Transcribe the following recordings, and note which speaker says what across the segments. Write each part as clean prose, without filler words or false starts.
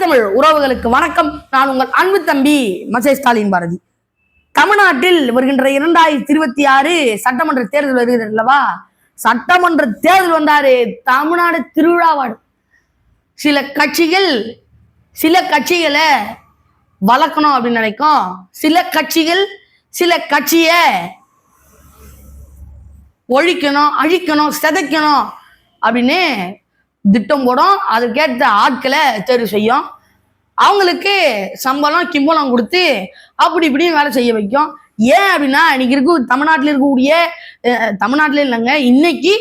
Speaker 1: தமிழ் உறவுகளுக்கு வணக்கம். நான் உங்கள் அன்பு தம்பி மசே ஸ்டாலின் பாரதி. தமிழ்நாட்டில் வருகின்ற 2026 சட்டமன்ற தேர்தல் வருகிறது அல்லவா? சட்டமன்ற தேர்தல் வந்தாரு தமிழ்நாடு திருவிழாவாடு. சில கட்சிகளை வளர்க்கணும் அப்படின்னு நினைக்கும், சில கட்சியை ஒழிக்கணும், அழிக்கணும், சிதைக்கணும் அப்படின்னு திட்டம் போடும். அதுக்கேற்ற ஆட்களை தேர்வு செய்யும். அவங்களுக்கு சம்பளம் கிம்பளம் கொடுத்து அப்படி இப்படின்னு வேலை செய்ய வைக்கும். ஏன் அப்படின்னா இன்னைக்கு தமிழ்நாட்டில் இல்லைங்க, இன்னைக்கு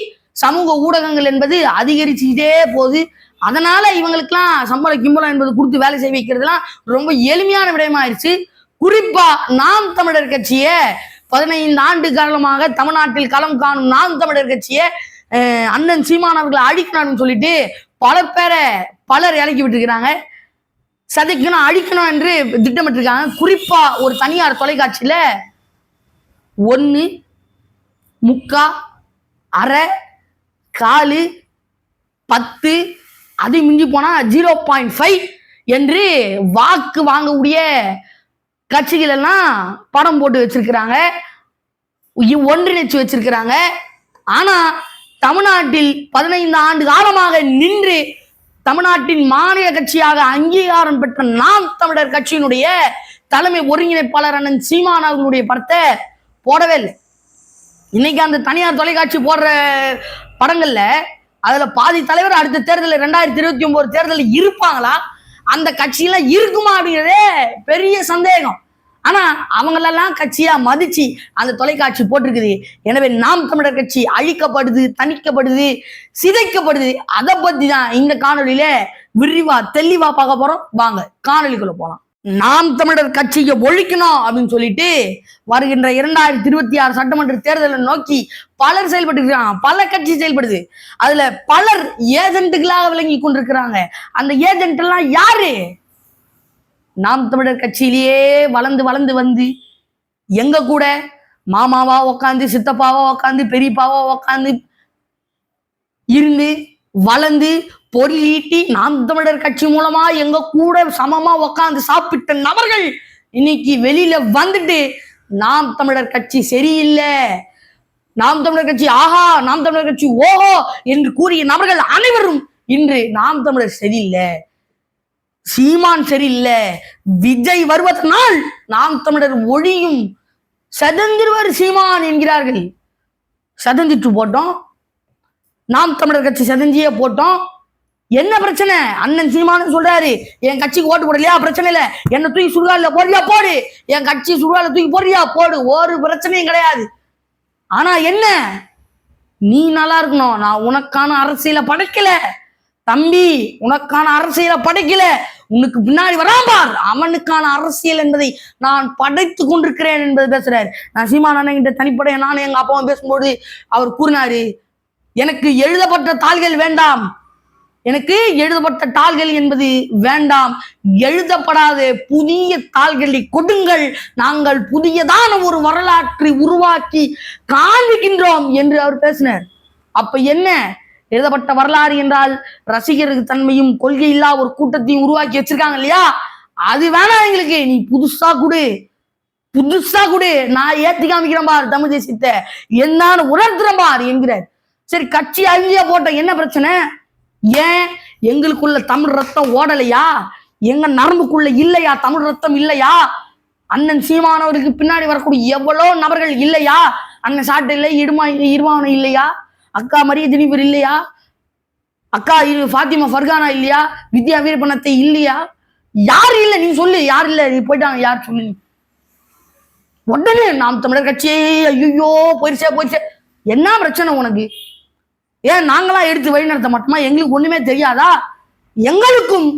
Speaker 1: சமூக ஊடகங்கள் என்பது அதிகரிச்சுக்கிட்டே போகுது. அதனால இவங்களுக்கெல்லாம் சம்பளம் கிம்பளம் என்பது கொடுத்து வேலை செய்ய வைக்கிறதுலாம் ரொம்ப எளிமையான விடயமாயிருச்சு. குறிப்பா நாம் தமிழர் கட்சியை 15 ஆண்டு காலமாக தமிழ்நாட்டில் களம் காணும் நாம் தமிழர் கட்சியை அண்ணன் சீமான் அவர்களை அழிக்கணும்னு சொல்லிட்டு பலர் இறக்கி விட்டுருக்கிறாங்க. சதைக்கணும், அழிக்கணும் என்று திட்டமிட்டிருக்காங்க. குறிப்பா ஒரு தனியார் தொலைக்காட்சியில 1, 3/4, அரை, 4, 10, அது மிஞ்சி போனா 0.5 என்று வாக்கு வாங்கக்கூடிய கட்சிகள் எல்லாம் படம் போட்டு வச்சிருக்கிறாங்க, ஒன்றிணைச்சு வச்சிருக்கிறாங்க. ஆனா தமிழ்நாட்டில் 15 ஆண்டு காலமாக நின்று தமிழ்நாட்டின் மாநில கட்சியாக அங்கீகாரம் பெற்ற நாம் தமிழர் கட்சியினுடைய தலைமை ஒருங்கிணைப்பாளர் அண்ணன் சீமான் அவர்களுடைய படத்தை போடவே இல்லை. இன்னைக்கு அந்த தனியார் தொலைக்காட்சி போடுற படங்கள்ல அதுல பாதி தலைவர் அடுத்த தேர்தலில் 2029 தேர்தலில் இருப்பாங்களா, அந்த கட்சியெல்லாம் இருக்குமா அப்படிங்கிறதே பெரிய சந்தேகம். ஆனா அவங்களெல்லாம் கட்சியா மதிச்சு அந்த தொலைக்காட்சி போட்டிருக்குது. எனவே நாம் தமிழர் கட்சி அழிக்கப்படுது, தணிக்கப்படுது, சிதைக்கப்படுது. அதை பத்தி தான் இந்த காணொலியில விரிவா தெளிவா பார்க்க போறோம். வாங்க காணொலிக்குள்ள போலாம். நாம் தமிழர் கட்சியை ஒழிக்கணும் அப்படின்னு சொல்லிட்டு வருகின்ற 2026 சட்டமன்ற தேர்தலை நோக்கி பலர் செயல்பட்டு இருக்காங்க. பல கட்சி செயல்படுது. அதுல பலர் ஏஜென்ட்டுகளாக விளங்கி கொண்டிருக்கிறாங்க. அந்த ஏஜென்ட் எல்லாம் யாரு? நாம் தமிழர் கட்சியிலேயே வளர்ந்து வந்து எங்க கூட மாமாவா உக்காந்து, சித்தப்பாவா உக்காந்து, பெரியப்பாவா உக்காந்து இருந்து வளர்ந்து பொருள் ஈட்டி நாம் தமிழர் கட்சி மூலமா எங்க கூட சமமா உக்காந்து சாப்பிட்ட நபர்கள் இன்னைக்கு வெளியில வந்துட்டு நாம் தமிழர் கட்சி சரியில்லை, நாம் தமிழர் கட்சி ஆஹா, நாம் தமிழர் கட்சி ஓஹோ என்று கூறிய நபர்கள் அனைவரும் இன்று நாம் தமிழர் சரியில்லை, சீமான் சரியில்லை, விஜய் வருவதனால் நாம் தமிழர் ஒழியும், சதந்திருவர் சீமான் என்கிறார்கள். சதந்திட்டு போட்டோம், நாம் தமிழர் கட்சி சதந்தியே போட்டோம். என்ன பிரச்சனை? அண்ணன் சீமான் சொல்றாரு, என் கட்சிக்கு ஓட்டு போடலையா, பிரச்சனை இல்லை, என்ன தூக்கி சுடுகால போடுறியா போடு, என் கட்சி சுடுகால தூக்கி போடுறியா போடு, ஒரு பிரச்சனையும் கிடையாது. ஆனா என்ன, நீ நல்லா இருக்கணும், நான் உனக்கான அரசியலை படைக்கல தம்பி, உனக்கான அரசியலை படைக்கல, உனக்கு பின்னாடி வராம்பார் அவனுக்கான அரசியல் என்பதை நான் படைத்து கொண்டிருக்கிறேன் என்பது பேசுறாரு. நான் சீமான் அண்ணன் கிட்ட தனிப்படைய நானும் எங்க அப்பாவும் பேசும்போது அவர் கூறினாரு, எனக்கு எழுதப்பட்ட தாள்கள் வேண்டாம், எனக்கு எழுதப்பட்ட தாள்கள் என்பது வேண்டாம், எழுதப்படாத புதிய தாள்களை கொடுங்கள், நாங்கள் புதியதான ஒரு வரலாற்றை உருவாக்கி காண்பிக்கின்றோம் என்று அவர் பேசினார். அப்ப என்ன எழுதப்பட்ட வரலாறு என்றால் ரசிகருக்கு தன்மையும் கொள்கை இல்லா ஒரு கூட்டத்தையும் உருவாக்கி வச்சிருக்காங்க இல்லையா, அது வேணாம் எங்களுக்கு, நீ புதுசா கொடு, நான் ஏத்தி காமிக்கிறேன் பார் தமிழ் தேசியத்தை, என்னன்னு உணர்த்துறேன் பார் என்கிறார். சரி, கட்சி அழிஞ்சியா போட்ட என்ன பிரச்சனை? ஏன் எங்களுக்குள்ள தமிழ் ரத்தம் ஓடலையா, எங்க நரம்புக்குள்ள இல்லையா தமிழ் ரத்தம் இல்லையா, அண்ணன் சீமானவருக்கு பின்னாடி வரக்கூடிய எவ்வளோ நபர்கள் இல்லையா, அண்ணன் சாட்டை இல்லை, இருமாவனம் இல்லையா, அக்கா மரிய தினிபர் இல்லையா, அக்கா ஃபாத்திமா ஃபர்கானா இல்லையா, வித்யா வீரப்பணத்தை இல்லையா, யாரு இல்லை? நீ சொல்லு, யாரு இல்லை? நீ போயிட்டாங்க, யார் சொல்லு? உடனே நாம் தமிழர் கட்சியே ஐயோ போயிடுச்சே, என்ன பிரச்சனை உனக்கு? ஏன் நாங்களா எடுத்து வழி நடத்த மாட்டோமா? எங்களுக்கு ஒண்ணுமே தெரியாதா? எங்களுக்கும்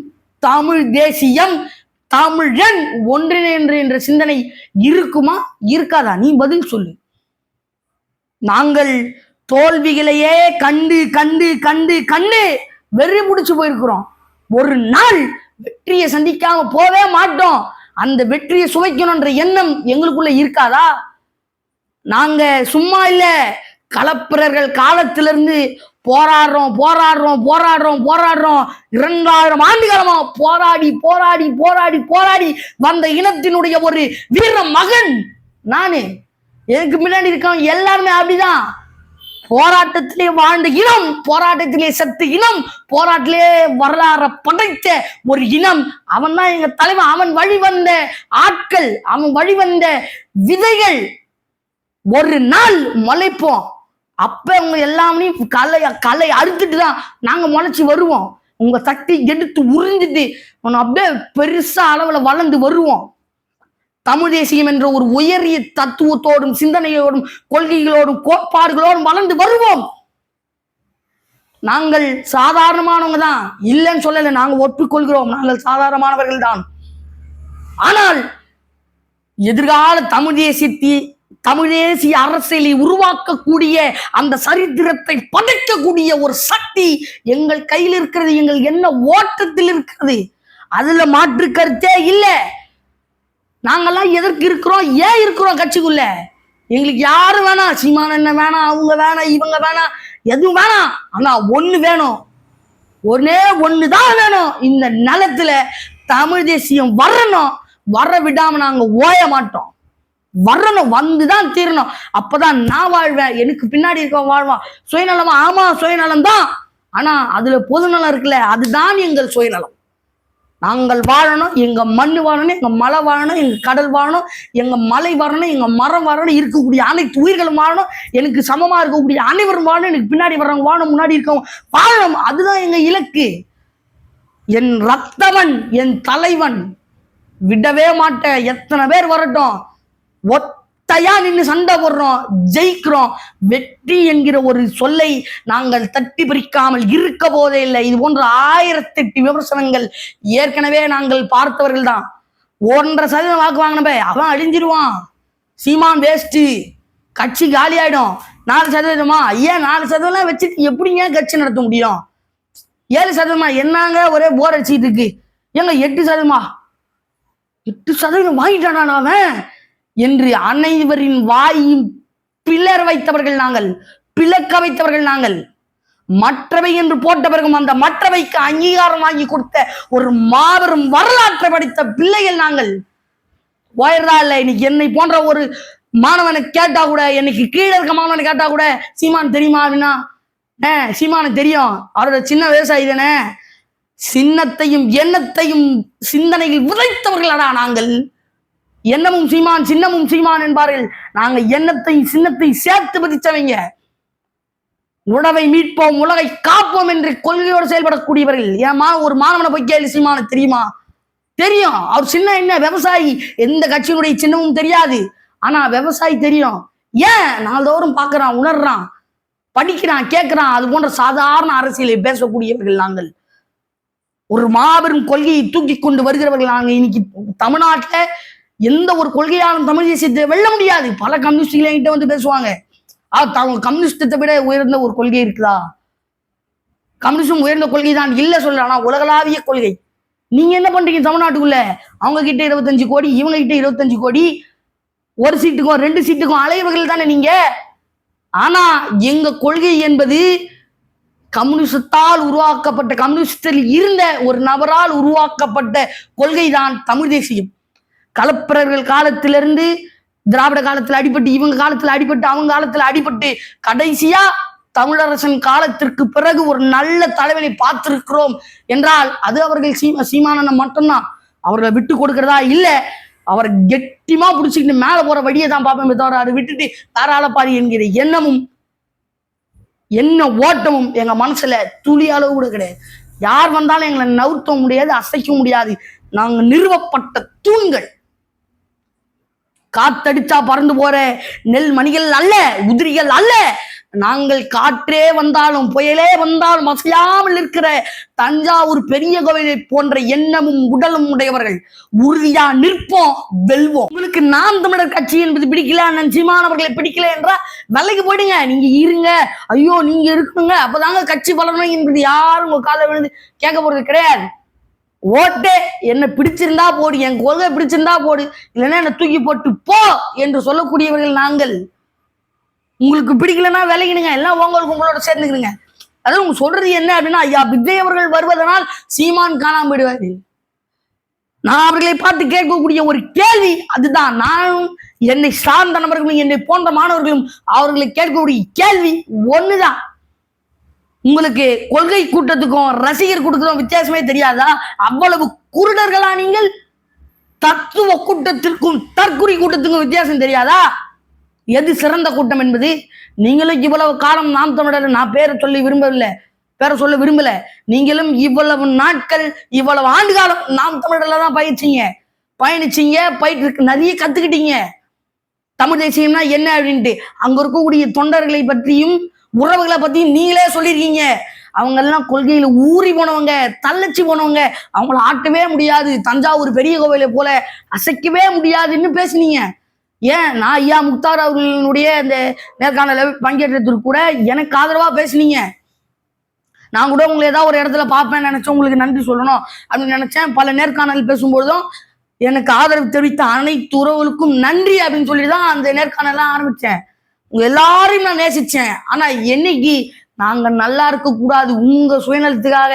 Speaker 1: தமிழ் தேசியம், தமிழன் ஒன்றிணைன்று என்ற சிந்தனை இருக்குமா, இருக்காதா? நீ பதில் சொல்லு. நாங்கள் தோல்விகளையே கண்டு கண்டு கண்டு கண்டு வெறி முடிச்சு போயிருக்கிறோம். ஒரு நாள் வெற்றியை சந்திக்காம போவே மாட்டோம். அந்த வெற்றியை சுவைக்கணும்ன்ற எண்ணம் எங்களுக்குள்ள இருக்காதா? நாங்க சும்மா இல்ல, களப்பிரர்கள் காலத்திலிருந்து போராடுறோம் போராடுறோம் போராடுறோம் போராடுறோம் 2000 ஆண்டு காலமா போராடி போராடி போராடி போராடி வந்த இனத்தினுடைய ஒரு வீர மகன் நானு. எனக்கு முன்னாடி இருக்கவன் எல்லாருமே அப்படிதான். போராட்டத்திலே வாழ்ந்த இனம், போராட்டத்திலே செத்து இனம், போராட்டத்திலே வரலாறு படைத்த ஒரு இனம். அவன் தான் எங்க தலைவன். அவன் வழிவந்த ஆட்கள், அவன் வழிவந்த விதைகள் ஒரு நாள் முளைப்போம். அப்ப உங்க எல்லாமே களை அறுத்துட்டு தான் நாங்க முளைச்சு வருவோம். உங்க சக்தி எடுத்து உறிஞ்சிட்டு அப்படியே பெருசா அளவுல வளர்ந்து வருவோம். தமிழ் தேசியம் என்ற ஒரு உயரிய தத்துவத்தோடும் சிந்தனையோடும் கொள்கைகளோடும் கோட்பாடுகளோடும் வளர்ந்து வருவோம். நாங்கள் சாதாரணமானவங்க தான், இல்லைன்னு சொல்லல, நாங்கள் ஒப்புக்கொள்கிறோம், நாங்கள் சாதாரணமானவர்கள் தான். ஆனால் எதிர்கால தமிழ் தேசிய அரசியலை உருவாக்கக்கூடிய அந்த சரித்திரத்தை படைக்கக்கூடிய ஒரு சக்தி எங்கள் கையில் இருக்கிறது, எங்கள் என்ன ஓட்டத்தில் இருக்கிறது. அதுல மாற்று கருத்தே இல்லை. நாங்கெல்லாம் எதற்கு இருக்கிறோம், ஏன் இருக்கிறோம் கட்சிக்குள்ள? எங்களுக்கு யாரும் வேணாம், சீமான் என்ன வேணாம், அவங்க வேணாம், இவங்க வேணாம், எதுவும் வேணாம். ஆனா ஒண்ணு வேணும், ஒன்னே ஒண்ணுதான் வேணும். இந்த நிலத்துல தமிழ் தேசியம் வரணும். வர விடாம நாங்க ஓய மாட்டோம். வரணும், வந்துதான் தீரணும். அப்பதான் நான் வாழ்வேன், எனக்கு பின்னாடி இருக்க வாழ்வான். சுயநலமா? ஆமா சுயநலம் தான். ஆனா அதுல பொதுநலம் இருக்குல்ல, அதுதான் எங்கள் சுயநலம். நாங்கள் வாழணும், எங்க மண் வாழணும், எங்க மலை வாழணும், எங்க கடல் வாழணும், எங்க மலை வாழணும், எங்க மரம் வாழணும், இருக்கக்கூடிய அனைத்து உயிர்களும் வாழணும், எனக்கு சமமா இருக்கக்கூடிய அனைவரும் வாழணும், எனக்கு பின்னாடி வர்றவங்க வாழணும், முன்னாடி இருக்கவங்க வாழணும். அதுதான் எங்க இலக்கு. என் ரத்தவன், என் தலைவன், விடவே மாட்டேன். எத்தனை பேர் வரட்டும், ஒத்தையா நின்று சண்டை போடுறோம், ஜெயிக்கிறோம். வெற்றி என்கிற ஒரு சொல்லை நாங்கள் தட்டி பிரிக்காமல் இருக்க போதே இல்லை. இது போன்ற 1008 விமர்சனங்கள் ஏற்கனவே நாங்கள் பார்த்தவர்கள் தான். 1.5% வாக்கு வாங்கினப்ப அவன் அழிஞ்சிருவான், சீமான் வேஸ்ட், கட்சி காலி ஆயிடும். 4%? ஐயா 4% வச்சுட்டு எப்படிங்க கட்சி நடத்த முடியும்? 7% என்னங்க ஒரே போர் அடிச்சுட்டு இருக்கு. ஏங்க 8%? 8% வாங்கிட்டானா அவன் என்று அனைவரின் வாயும் பிளர் வைத்தவர்கள் நாங்கள், பிளக்க வைத்தவர்கள் நாங்கள். மற்றவை என்று போட்ட பிறகும் அந்த மற்றவைக்கு அங்கீகாரம் வாங்கி கொடுத்த ஒரு மாபெரும் வரலாற்றை படித்த பிள்ளைகள் நாங்கள். போயிடுறா இல்லை. இன்னைக்கு என்னை போன்ற ஒரு மாணவனை கேட்டா கூட, என்னைக்கு கீழே இருக்க மாணவனை கேட்டா கூட சீமான் தெரியுமா அப்படின்னா, சீமானுக்கு தெரியும், அவரோட சின்ன விவசாயி தானே. சின்னத்தையும் எண்ணத்தையும் சிந்தனையில் விதைத்தவர்களடா நாங்கள். எண்ணமும் சீமான், சின்னமும் சீமான் என்பார்கள். நாங்க எண்ணத்தையும் சின்னத்தையும் சேர்த்து பதிச்சவங்க. உணவை மீட்போம், உலகை காப்போம் என்று கொள்கையோடு செயல்படக்கூடியவர்கள். ஏமா ஒரு மாணவனை போய் கேள்வி, சீமானு தெரியுமா? தெரியும். அவர் சின்ன என்ன விவசாயி, எந்த கட்சியினுடைய சின்னமும் தெரியாது. ஆனா விவசாயி தெரியும். ஏன்? நாள்தோறும் பார்க்கறான், உணர்றான், படிக்கிறான், கேட்கிறான். அது போன்ற சாதாரண அரசியலை பேசக்கூடியவர்கள் நாங்கள். ஒரு மாபெரும் கொள்கையை தூக்கி கொண்டு வருகிறவர்கள் நாங்கள். இன்னைக்கு தமிழ்நாட்டில் எந்த ஒரு கொள்கையாலும் தமிழ் தேசியத்தை வெல்ல முடியாது. பல கம்யூனிஸ்டுகள் என்கிட்ட வந்து பேசுவாங்க, அவங்க கம்யூனிஸ்டத்தை விட உயர்ந்த ஒரு கொள்கை இருக்குதா? கம்யூனிஸ்டும் உயர்ந்த கொள்கை தான் இல்ல சொல்ல, ஆனா உலகளாவிய கொள்கை. நீங்க என்ன பண்றீங்க தமிழ்நாட்டுக்குள்ள? அவங்க கிட்ட 25 கோடி, இவங்க கிட்ட 25 கோடி, ஒரு சீட்டுக்கும் 2 சீட்டுக்கும் அலைவர்கள் தானே நீங்க. ஆனா எங்க கொள்கை என்பது கம்யூனிஸ்டால் உருவாக்கப்பட்ட, கம்யூனிஸ்டில் இருந்த ஒரு நபரால் உருவாக்கப்பட்ட கொள்கை தான் தமிழ் தேசியம். கலப்பரர்கள் காலத்திலிருந்து திராவிட காலத்துல அடிபட்டு, இவங்க காலத்துல அடிபட்டு, அவங்க காலத்துல அடிபட்டு, கடைசியா தமிழரசன் காலத்திற்கு பிறகு ஒரு நல்ல தலைவனை பார்த்திருக்கிறோம் என்றால் அது அவர்கள் சீமானன் மட்டும்தான். அவர்களை விட்டு கொடுக்கிறதா இல்ல, அவரை கெட்டிமா பிடிச்சிக்கிட்டு மேல போற வழியை தான் பார்ப்பேன் தவிர அதை விட்டுட்டு வேற ஆளப்பாரி என்கிற எண்ணமும் என்ன ஓட்டமும் எங்க மனசுல துளி அளவு கூட கிடையாது. யார் வந்தாலும் எங்களை நவுத்த முடியாது, அசைக்க முடியாது. நாங்க நிறுவப்பட்ட தூண்கள். காத்தடிச்சா பறந்து போற நெல் மணிகள் அல்ல, உதிரிகள் அல்ல. நாங்கள் காற்றே வந்தாலும் புயலே வந்தாலும் அசையாமல் இருக்கிற தஞ்சாவூர் பெரிய கோவிலை போன்ற எண்ணமும் உடலும் உடையவர்கள். உறுதியா நிற்போம், வெல்வோம். உங்களுக்கு நாம் தமிழர் கட்சி என்பது பிடிக்கல, சீமானவர்களை பிடிக்கல என்றா விலைக்கு போயிடுங்க, நீங்க இருங்க. ஐயோ நீங்க இருக்கணுங்க, அப்பதாங்க கட்சி வளரணும் என்பது யாரும் உங்க காலை விழுந்து கேட்க போறது கிடையாது. ஓட்டே என்ன பிடிச்சிருந்தா போடு, என் கொள்கை பிடிச்சிருந்தா போடு, இல்லைன்னா என்ன தூக்கி போட்டு போ என்று சொல்லக்கூடியவர்கள் நாங்கள். உங்களுக்கு பிடிக்கலன்னா விலகிடுங்க, எல்லாம் உங்களோட சேர்ந்துக்கிறீங்க. அதாவது உங்க சொல்றது என்ன அப்படின்னா, ஐயா விஜய் அவர்கள் வருவதனால் சீமான் காணாம போயிடுவாரு. நான் அவர்களை பார்த்து கேட்கக்கூடிய ஒரு கேள்வி அதுதான். நானும் என்னை சார்ந்த நபர்களும் என்னை போன்ற மாணவர்களும் அவர்களை கேட்கக்கூடிய கேள்வி ஒண்ணுதான். உங்களுக்கு கொள்கை கூட்டத்துக்கும் ரசிகர் கூட்டத்துக்கும் வித்தியாசமே தெரியாதா? அவ்வளவு குருடர்களா நீங்கள்? தத்துவ கூட்டத்திற்கும் தற்குறி கூட்டத்துக்கும் வித்தியாசம் தெரியாதா? எது சிறந்த கூட்டம் என்பது? நீங்களும் இவ்வளவு காலம் நாம் தமிழர், நான் பேரை சொல்ல விரும்பல. நீங்களும் இவ்வளவு நாட்கள் இவ்வளவு ஆண்டு காலம் நாம் தமிழர்ல தான் பயணிச்சீங்க, போயிட்டு நிறைய கத்துக்கிட்டீங்க. தமிழ் தேசியம்னா என்ன அப்படின்ட்டு அங்க இருக்கக்கூடிய தொண்டர்களை பற்றியும் உறவுகளை பத்தியும் நீங்களே சொல்லியிருக்கீங்க. அவங்க எல்லாம் கொள்கையில ஊறி போனவங்க, தள்ளச்சி போனவங்க, அவங்கள ஆட்டவே முடியாது, தஞ்சாவூர் பெரிய கோவிலை போல அசைக்கவே முடியாதுன்னு பேசுனீங்க. ஏன் நான் ஐயா முக்தார் அவர்களுடைய இந்த நேர்காணல பங்கேற்றதுக்கு கூட எனக்கு ஆதரவா பேசுனீங்க. நான் கூட உங்களை ஏதாவது ஒரு இடத்துல பார்ப்பேன் நினைச்சேன், உங்களுக்கு நன்றி சொல்லணும் அப்படின்னு நினைச்சேன். பல நேர்காணல் பேசும்பொழுதும் எனக்கு ஆதரவு தெரிவித்த அனைத்து உறவுகளுக்கும் நன்றி அப்படின்னு சொல்லிதான் அந்த நேர்காணலாம் ஆரம்பிச்சேன். உங்க எல்லாரையும் நான் நேசிச்சேன். ஆனா என்னைக்கு நாங்க நல்லா இருக்க கூடாது, உங்க சுயநலத்துக்காக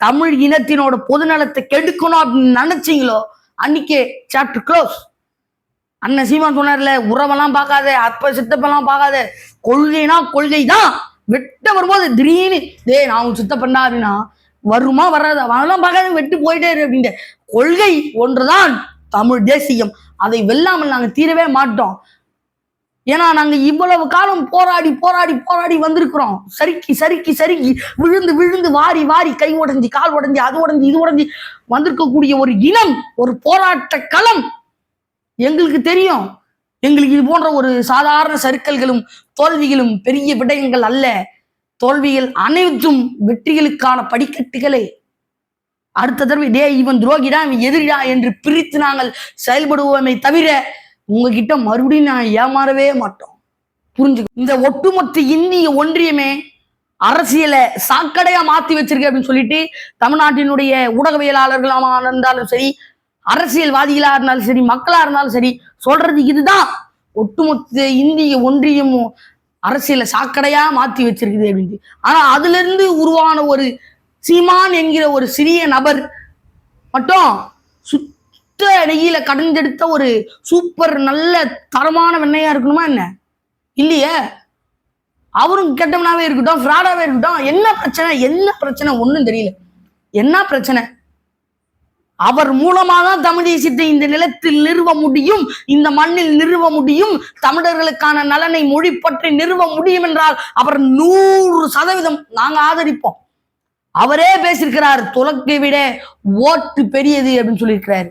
Speaker 1: தமிழ் இனத்தினோட பொதுநலத்தை கெடுக்கணும் அப்படின்னு நினைச்சீங்களோ அன்னைக்கே சாப்டர் க்ளோஸ். அண்ணன் சீமான் சொன்னார்ல, உறவெல்லாம் பார்க்காத, அப்ப சித்தப்பெல்லாம் பார்க்காத, கொள்கைனா கொள்கை தான். வெட்ட வரும்போது திடீர்னு நான் உன் சித்தப்பண்ணா அப்படின்னா வருமா வராது, அவனெல்லாம் பார்க்காத, வெட்டு போயிட்டே இரு அப்படின்ட்டு. கொள்கை ஒன்றுதான் தமிழ் தேசியம். அதை வெல்லாமல் நாங்க தீரவே மாட்டோம். ஏன்னா நாங்க இவ்வளவு காலம் போராடி போராடி போராடி வந்திருக்கிறோம். சறுக்கி விழுந்து வாரி கை உடைஞ்சி கால் உடைஞ்சி அது உடைஞ்சி இது உடைஞ்சி வந்திருக்கக்கூடிய ஒரு இனம், ஒரு போராட்ட களம் எங்களுக்கு தெரியும். எங்களுக்கு இது போன்ற ஒரு சாதாரண சறுக்கல்களும் தோல்விகளும் பெரிய விடயங்கள் அல்ல. தோல்விகள் அனைத்தும் வெற்றிகளுக்கான படிக்கட்டுகளே. அடுத்த தடவை இவன் துரோகிடா இவன் எதிரிடா என்று பிரித்து நாங்கள் செயல்படுவோமே தவிர உங்ககிட்ட மறுபடியும் நான் ஏமாறவே மாட்டோம். புரிஞ்சுக்க. இந்த ஒட்டுமொத்த இந்திய ஒன்றியமே அரசியலை சாக்கடையா மாத்தி வச்சிருக்கு அப்படின்னு சொல்லிட்டு தமிழ்நாட்டினுடைய ஊடகவியலாளர்களாக இருந்தாலும் சரி, அரசியல்வாதிகளா இருந்தாலும் சரி, மக்களா இருந்தாலும் சரி சொல்றது இதுதான். ஒட்டுமொத்த இந்திய ஒன்றியமும் அரசியலை சாக்கடையா மாத்தி வச்சிருக்குது அப்படின்ட்டு. ஆனா அதுல இருந்து உருவான ஒரு சீமான் என்கிற ஒரு சிறிய நபர் மட்டும் சுத்த நெய்யில கடைஞ்செடுத்த ஒரு சூப்பர் நல்ல தரமான வெண்ணையா இருக்கணுமா என்ன? இல்லையே. அவரும் கெட்டவனாவே இருக்கட்டும், ஃப்ராடாவே இருக்கட்டும். என்ன பிரச்சனை ஒண்ணும் தெரியல. என்ன பிரச்சனை? அவர் மூலமாக தான் தமிழ் தேசியத்தை இந்த நிலத்தில் நிறுவ முடியும், இந்த மண்ணில் நிறுவ முடியும், தமிழர்களுக்கான நலனை மொழி பற்றி நிறுவ முடியும் என்றால் அவர் 100% நாங்க ஆதரிப்போம். அவரே பேசியிருக்கிறார், துலக்கை விட ஓட்டு பெரியது அப்படின்னு சொல்லியிருக்கிறாரு.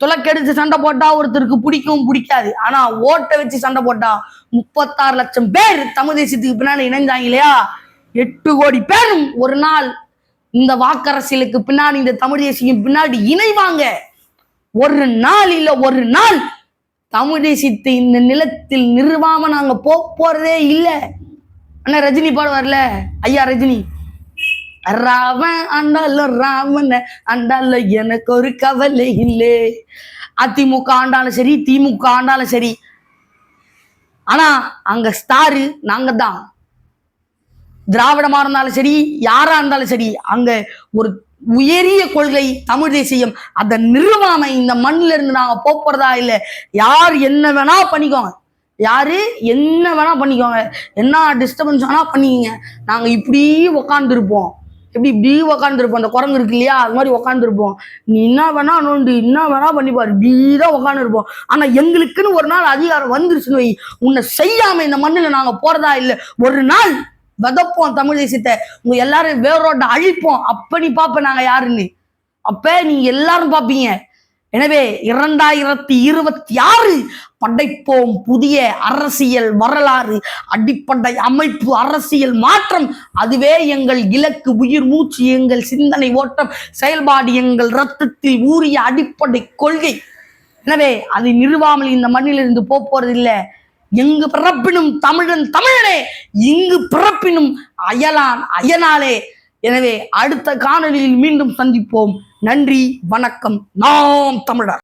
Speaker 1: துலக்கெடுத்து சண்டை போட்டா ஒருத்தருக்கு பிடிக்கும் பிடிக்காது, ஆனா ஓட்டை வச்சு சண்டை போட்டா 36 லட்சம் பேர் தமிழ் தேசியத்துக்கு பின்னாடி இணைந்தாங்க இல்லையா? 8 கோடி பேரும் ஒரு நாள் இந்த வாக்கரசியலுக்கு பின்னாடி, இந்த தமிழ் தேசியம் பின்னாடி இணைவாங்க. ஒரு நாள் தமிழ் தேசியத்தை இந்த நிலத்தில் நிறுவாம நாங்க போறதே இல்லை. ஆனா ரஜினி பாடுவார்ல, ஐயா ரஜினி, ராவன் ஆண்டாலும் ராமன் ஆண்டாலும் எனக்கு ஒரு கவலை இல்லை. அதிமுக ஆண்டாலும் சரி, திமுக ஆண்டாலும் சரி, ஆனா அங்க ஸ்டாரு நாங்க தான். திராவிடமா இருந்தாலும் சரி, யாரா இருந்தாலும் சரி, அங்க ஒரு உயரிய கொள்கை தமிழ் தேசியம். அதை நிறுவாம இந்த மண்ணில இருந்து நாங்க போறதா இல்லை. யார் என்ன வேணா பண்ணிக்கோங்க, என்ன டிஸ்டர்பன்ஸ் வேணா பண்ணிக்கங்க, நாங்க இப்படி உக்காந்துருப்போம். இப்படி உக்காந்துருப்போம். அந்த குரங்கு இருக்கு இல்லையா, அது மாதிரி உக்காந்துருப்போம். நீ என்ன வேணா நோண்டு, என்ன வேணா பண்ணிப்பாரு, இப்படிதான் உக்காந்து இருப்போம். ஆனா எங்களுக்குன்னு ஒரு நாள் அதிகாரம் வந்துருச்சுன்னு வை, உன்னை செய்யாம இந்த மண்ணில நாங்க போறதா இல்லை. ஒரு நாள் வதப்போம் தமிழ் தேசியத்தை, உங்க எல்லாரும் வேரோட அழிப்போம். அப்ப நீ பாப்ப நாங்க யாருன்னு, அப்ப நீங்க எல்லாரும் பாப்பீங்க. எனவே 2026 படைப்போம் புதிய அரசியல் வரலாறு, அடிப்படை அமைப்பு, அரசியல் மாற்றம். அதுவே எங்கள் இலக்கு, உயிர் மூச்சு, எங்கள் சிந்தனை ஓட்டம், செயல்பாடு, எங்கள் ரத்தத்தில் ஊறிய அடிப்படை கொள்கை. எனவே அதை நிறுவாமல் இந்த மண்ணிலிருந்து போறது இல்லை. எங்கு பிறப்பினும் தமிழனே, இங்கு பிறப்பினும் அயனாலே. எனவே அடுத்த காணொலியில் மீண்டும் சந்திப்போம். நன்றி, வணக்கம். நாம் தமிழர்.